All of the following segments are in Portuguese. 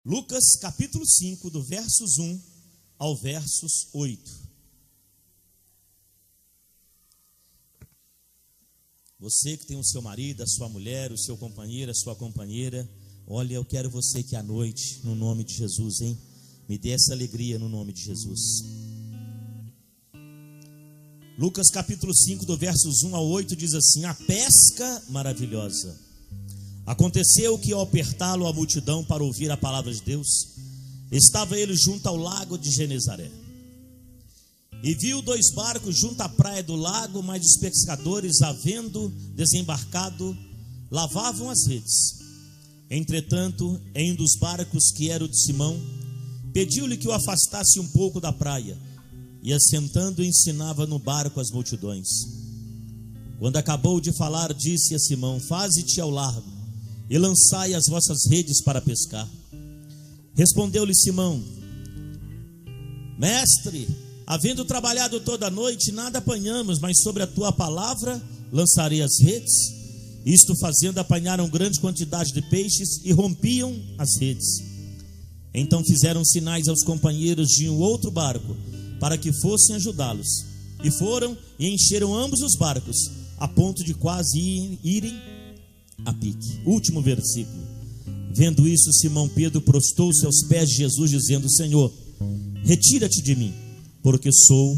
Lucas capítulo 5, do versos 1 ao versos 8. Você que tem o seu marido, a sua mulher, o seu companheiro, a sua companheira, olha, eu quero você que à noite, no nome de Jesus, hein? Me dê essa alegria no nome de Jesus. Lucas capítulo 5, do versos 1 ao 8 diz assim: a pesca maravilhosa. Aconteceu que, ao apertá-lo a multidão para ouvir a palavra de Deus, estava ele junto ao lago de Genezaré. E viu 2 barcos junto à praia do lago, mas os pescadores, havendo desembarcado, lavavam as redes. Entretanto, em um dos barcos, que era o de Simão, pediu-lhe que o afastasse um pouco da praia, e assentando ensinava no barco as multidões. Quando acabou de falar, disse a Simão: faze-te ao largo e lançai as vossas redes para pescar. Respondeu-lhe Simão: mestre, havendo trabalhado toda a noite, nada apanhamos, mas sobre a tua palavra lançarei as redes. Isto fazendo, apanharam grande quantidade de peixes e rompiam as redes. Então fizeram sinais aos companheiros de um outro barco, para que fossem ajudá-los. E foram e encheram ambos os barcos, a ponto de quase irem a pique. Último versículo. Vendo isso, Simão Pedro prostou-se aos pés de Jesus, dizendo: Senhor, retira-te de mim, porque sou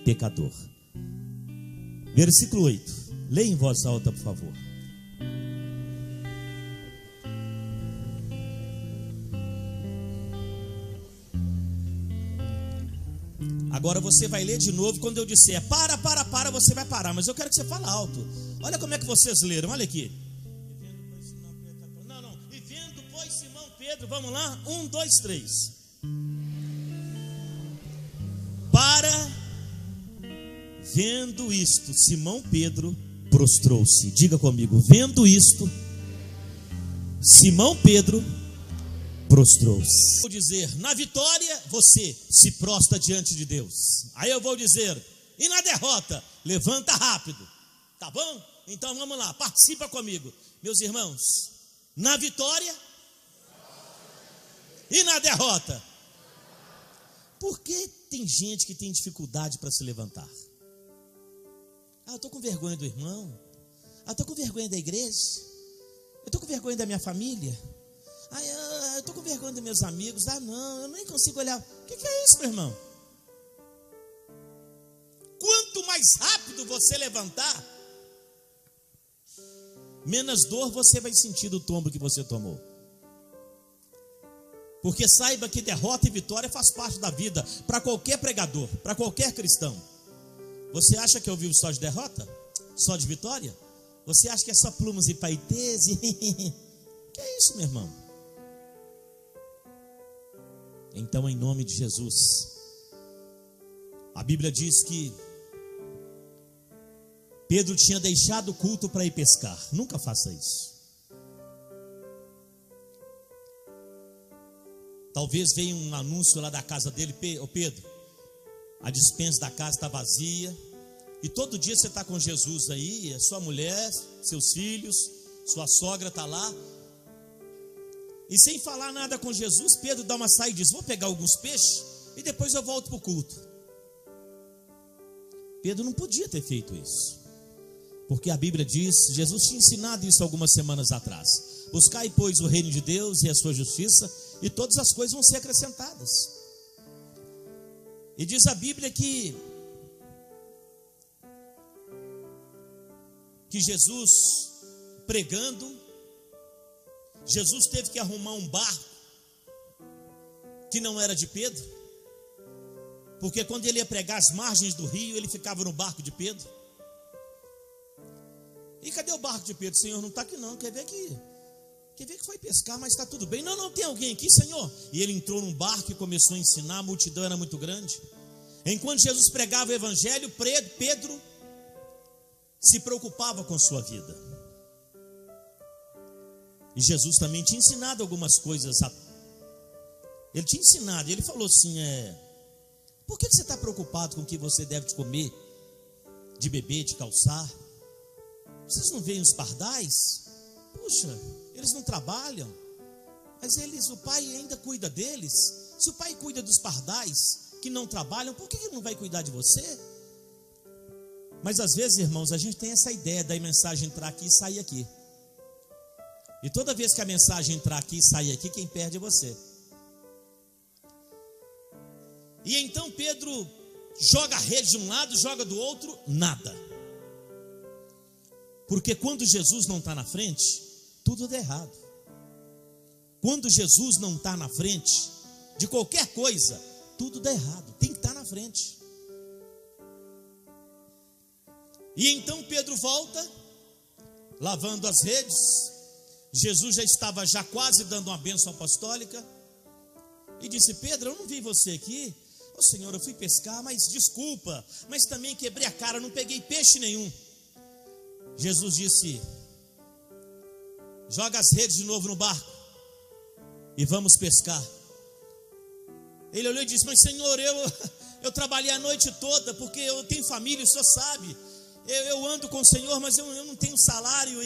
pecador. Versículo 8. Leia em voz alta, por favor. Agora você vai ler de novo. Quando eu disser para, você vai parar, mas eu quero que você fale alto. Olha como é que vocês leram, olha aqui. E vendo, pois, Simão Pedro, vamos lá, 1, 2, 3. Para, vendo isto, Simão Pedro prostrou-se. Diga comigo: vendo isto, Simão Pedro prostrou-se. Vou dizer, na vitória você se prostra diante de Deus. Aí eu vou dizer, e na derrota, levanta rápido. Tá bom? Então vamos lá, participa comigo. Meus irmãos, na vitória e na derrota. Por que tem gente que tem dificuldade para se levantar? Eu estou com vergonha do irmão. Eu estou com vergonha da igreja. Eu estou com vergonha da minha família. Eu estou com vergonha dos meus amigos. Não, eu nem consigo olhar. O que é isso, meu irmão? Quanto mais rápido você levantar, menos dor você vai sentir do tombo que você tomou. Porque saiba que derrota e vitória faz parte da vida, para qualquer pregador, para qualquer cristão. Você acha que eu vivo só de derrota? Só de vitória? Você acha que é só plumas e paetês? Que é isso, meu irmão? Então, em nome de Jesus, a Bíblia diz que Pedro tinha deixado o culto para ir pescar. Nunca faça isso. Talvez venha um anúncio lá da casa dele: ô Pedro, a despensa da casa está vazia, e todo dia você está com Jesus aí, a sua mulher, seus filhos, sua sogra está lá. E sem falar nada com Jesus, Pedro dá uma saída e diz: vou pegar alguns peixes e depois eu volto para o culto. Pedro não podia ter feito isso, porque a Bíblia diz, Jesus tinha ensinado isso algumas semanas atrás: buscai, pois, o reino de Deus e a sua justiça, e todas as coisas vão ser acrescentadas. E diz a Bíblia que Jesus, pregando, Jesus teve que arrumar um barco que não era de Pedro, porque quando ele ia pregar às margens do rio, ele ficava no barco de Pedro. E cadê o barco de Pedro? Senhor, não está aqui não, quer ver que foi pescar, mas está tudo bem. Não, tem alguém aqui, Senhor. E ele entrou num barco e começou a ensinar, a multidão era muito grande. Enquanto Jesus pregava o evangelho, Pedro se preocupava com sua vida. E Jesus também tinha ensinado algumas coisas. Ele tinha ensinado, ele falou assim: por que você está preocupado com o que você deve de comer, de beber, de calçar? Vocês não veem os pardais? Puxa, eles não trabalham. Mas o pai ainda cuida deles. Se o pai cuida dos pardais que não trabalham, por que ele não vai cuidar de você? Mas às vezes, irmãos, a gente tem essa ideia da mensagem entrar aqui e sair aqui. E toda vez que a mensagem entrar aqui e sair aqui, quem perde é você. E então Pedro joga a rede de um lado, joga do outro, nada. Porque quando Jesus não está na frente, tudo dá errado. Quando Jesus não está na frente de qualquer coisa, tudo dá errado. Tem que estar na frente. E então Pedro volta, lavando as redes. Jesus já estava quase dando uma bênção apostólica. E disse: Pedro, eu não vi você aqui. Ô Senhor, eu fui pescar, mas desculpa, mas também quebrei a cara, não peguei peixe nenhum. Jesus disse: joga as redes de novo no barco e vamos pescar. Ele olhou e disse: mas Senhor, eu trabalhei a noite toda, porque eu tenho família, o Senhor sabe. Eu ando com o Senhor, mas eu não tenho salário,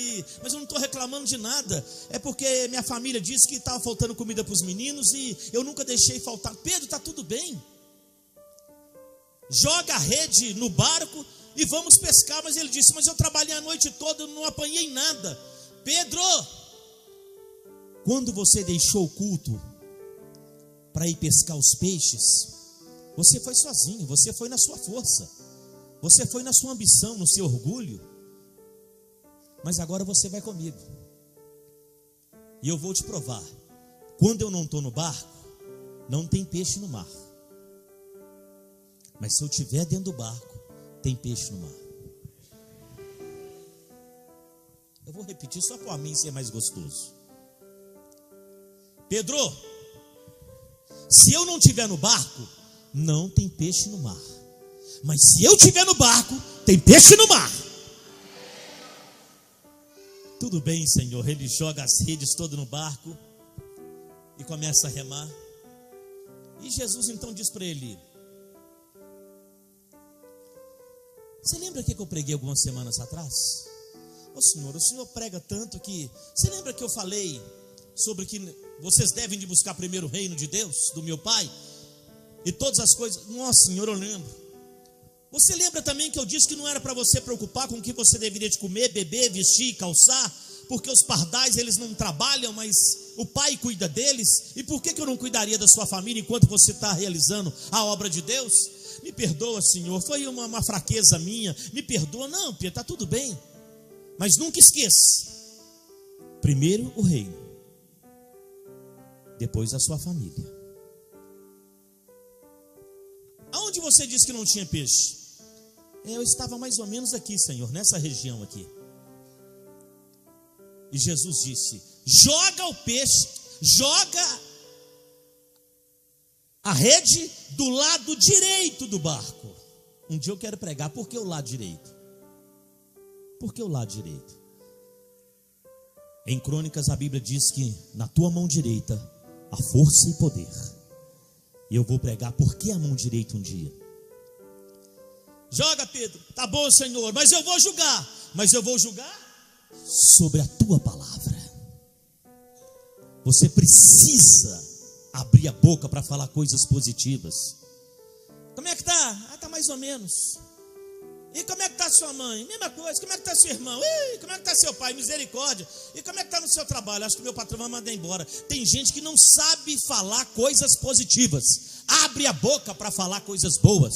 mas eu não estou reclamando de nada. É porque minha família disse que estava faltando comida para os meninos e eu nunca deixei faltar. Pedro, está tudo bem. Joga a rede no barco e vamos pescar. Mas ele disse: mas eu trabalhei a noite toda, eu não apanhei nada. Pedro, quando você deixou o culto para ir pescar os peixes, você foi sozinho, você foi na sua força, você foi na sua ambição, no seu orgulho. Mas agora você vai comigo e eu vou te provar. Quando eu não estou no barco, não tem peixe no mar. Mas se eu estiver dentro do barco, tem peixe no mar. Eu vou repetir só para mim ser mais gostoso. Pedro, se eu não estiver no barco, não tem peixe no mar. Mas se eu estiver no barco, tem peixe no mar. Tudo bem, Senhor. Ele joga as redes todas no barco e começa a remar. E Jesus então diz para ele: você lembra que eu preguei algumas semanas atrás? Ô Senhor, o Senhor prega tanto que... Você lembra que eu falei sobre que vocês devem de buscar primeiro o reino de Deus, do meu Pai, e todas as coisas? Nossa, Senhor, eu lembro. Você lembra também que eu disse que não era para você preocupar com o que você deveria de comer, beber, vestir, calçar, porque os pardais eles não trabalham, mas o Pai cuida deles? E por que eu não cuidaria da sua família enquanto você está realizando a obra de Deus? Me perdoa, Senhor, foi uma fraqueza minha, me perdoa. Não, Pedro, está tudo bem, mas nunca esqueça: primeiro o reino, depois a sua família. Aonde você disse que não tinha peixe? Eu estava mais ou menos aqui, Senhor, nessa região aqui. E Jesus disse: joga o peixe, joga a rede do lado direito do barco. Um dia eu quero pregar, por que o lado direito? Por que o lado direito? Em Crônicas a Bíblia diz que na tua mão direita há força e poder. E eu vou pregar por que a mão direita um dia. Joga, Pedro. Tá bom, Senhor, mas eu vou julgar. Mas eu vou julgar sobre a tua palavra. Você precisa abrir a boca para falar coisas positivas. Como é que tá? Tá mais ou menos. E como é que está sua mãe? Mesma coisa. Como é que está seu irmão? Como é que está seu pai? Misericórdia. E como é que está no seu trabalho? Acho que meu patrão vai mandar embora. Tem gente que não sabe falar coisas positivas. Abre a boca para falar coisas boas,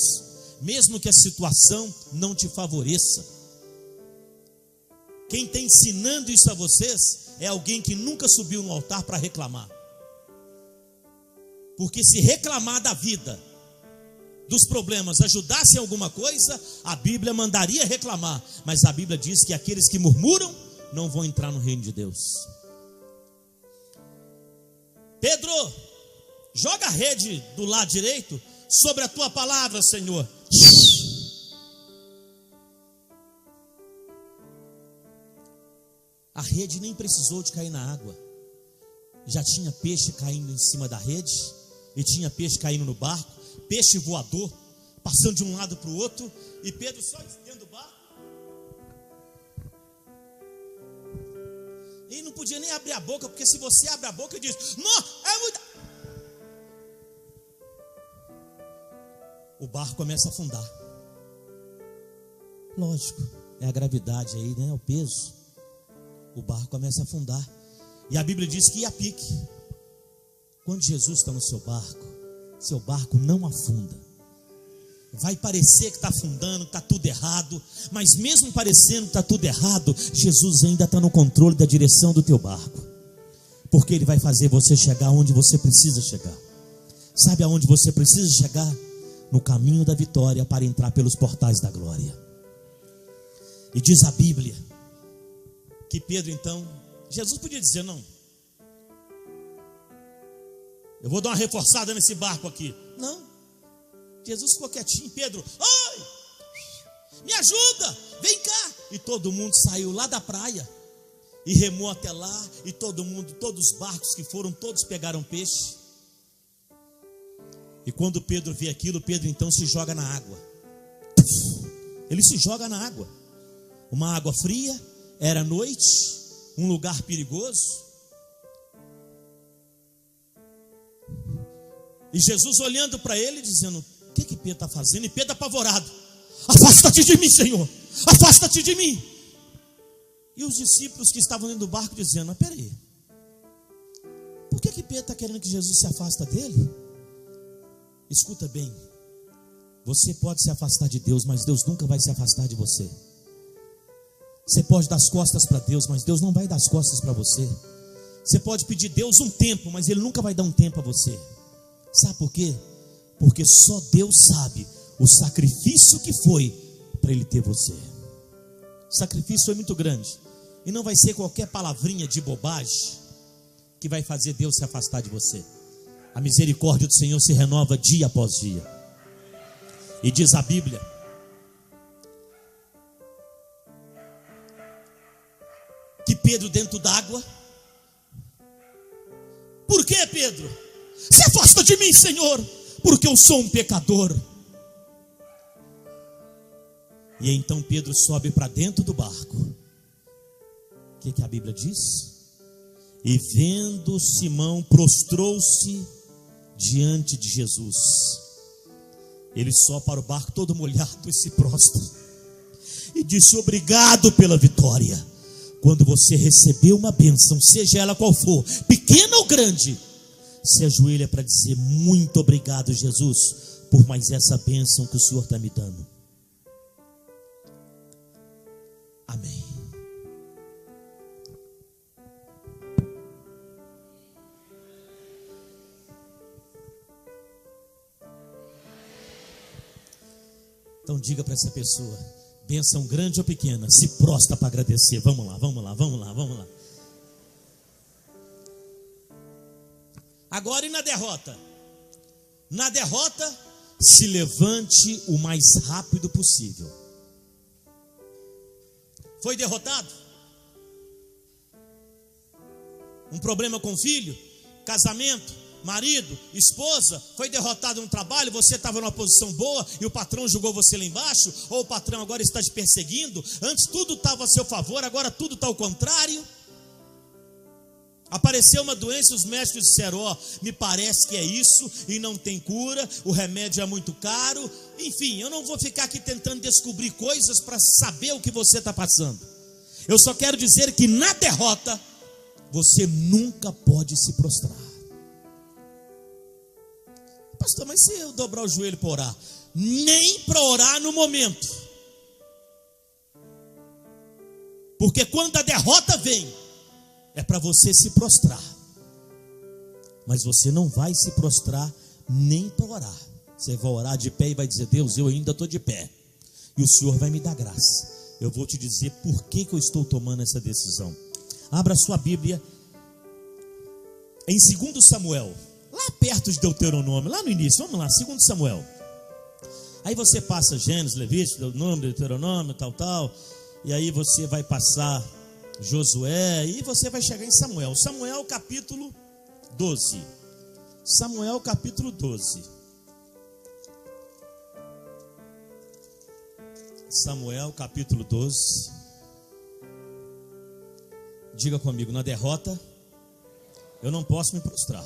mesmo que a situação não te favoreça. Quem está ensinando isso a vocês é alguém que nunca subiu no altar para reclamar. Porque se reclamar da vida, dos problemas, ajudasse em alguma coisa, a Bíblia mandaria reclamar. Mas a Bíblia diz que aqueles que murmuram não vão entrar no reino de Deus. Pedro, joga a rede do lado direito sobre a tua palavra, Senhor. A rede nem precisou de cair na água. Já tinha peixe caindo em cima da rede, e tinha peixe caindo no barco, peixe voador, passando de um lado para o outro, e Pedro só dentro do barco. E não podia nem abrir a boca, porque se você abre a boca e diz, não, é muito... O barco começa a afundar. Lógico, é a gravidade aí, né? O peso. O barco começa a afundar. E a Bíblia diz que ia a pique. Quando Jesus está no seu barco não afunda. Vai parecer que está afundando, que está tudo errado, mas mesmo parecendo que está tudo errado, Jesus ainda está no controle da direção do teu barco, porque Ele vai fazer você chegar onde você precisa chegar. Sabe aonde você precisa chegar? No caminho da vitória, para entrar pelos portais da glória. E diz a Bíblia que Pedro então, Jesus podia dizer, não, eu vou dar uma reforçada nesse barco aqui. Não, Jesus ficou quietinho. Pedro, oi, me ajuda, vem cá. E todo mundo saiu lá da praia e remou até lá. E todo mundo, todos os barcos que foram, todos pegaram peixe. E quando Pedro vê aquilo, Pedro então se joga na água. Ele se joga na água. Uma água fria, era noite, um lugar perigoso. E Jesus olhando para ele, dizendo, o que Pedro está fazendo? E Pedro apavorado, afasta-te de mim, Senhor, afasta-te de mim. E os discípulos que estavam dentro do barco dizendo, mas peraí, por que Pedro está querendo que Jesus se afasta dele? Escuta bem, você pode se afastar de Deus, mas Deus nunca vai se afastar de você. Você pode dar as costas para Deus, mas Deus não vai dar as costas para você. Você pode pedir a Deus um tempo, mas Ele nunca vai dar um tempo a você. Sabe por quê? Porque só Deus sabe o sacrifício que foi para Ele ter você. O sacrifício foi muito grande. E não vai ser qualquer palavrinha de bobagem que vai fazer Deus se afastar de você. A misericórdia do Senhor se renova dia após dia. E diz a Bíblia que Pedro dentro d'água, por que Pedro? Se afasta de mim, Senhor, porque eu sou um pecador. E então Pedro sobe para dentro do barco. O que a Bíblia diz? E vendo Simão, prostrou-se diante de Jesus. Ele só para o barco todo molhado e se prostra e disse, obrigado pela vitória. Quando você recebeu uma bênção, seja ela qual for, pequena ou grande, se ajoelha para dizer, muito obrigado, Jesus, por mais essa bênção que o Senhor está me dando. Amém. Então diga para essa pessoa, bênção grande ou pequena, se prostra para agradecer. Vamos lá, vamos lá, vamos lá, vamos lá. Agora e na derrota? Na derrota, se levante o mais rápido possível. Foi derrotado? Um problema com o filho? Casamento? Marido? Esposa? Foi derrotado no trabalho? Você estava numa posição boa e o patrão jogou você lá embaixo? Ou o patrão agora está te perseguindo? Antes tudo estava a seu favor, agora tudo está ao contrário? Apareceu uma doença e os médicos disseram, me parece que é isso e não tem cura, o remédio é muito caro. Enfim, eu não vou ficar aqui tentando descobrir coisas para saber o que você está passando. Eu só quero dizer que na derrota, você nunca pode se prostrar. Pastor, mas se eu dobrar o joelho para orar? Nem para orar no momento. Porque quando a derrota vem, é para você se prostrar. Mas você não vai se prostrar nem para orar. Você vai orar de pé e vai dizer, Deus, eu ainda estou de pé. E o Senhor vai me dar graça. Eu vou te dizer por que eu estou tomando essa decisão. Abra sua Bíblia em 2 Samuel. Lá perto de Deuteronômio, lá no início, vamos lá, 2 Samuel. Aí você passa Gênesis, Levítico, Deuteronômio, tal. E aí você vai passar Josué e você vai chegar em Samuel. Samuel capítulo 12. Samuel capítulo 12. Samuel capítulo 12. Diga comigo, na derrota eu não posso me prostrar.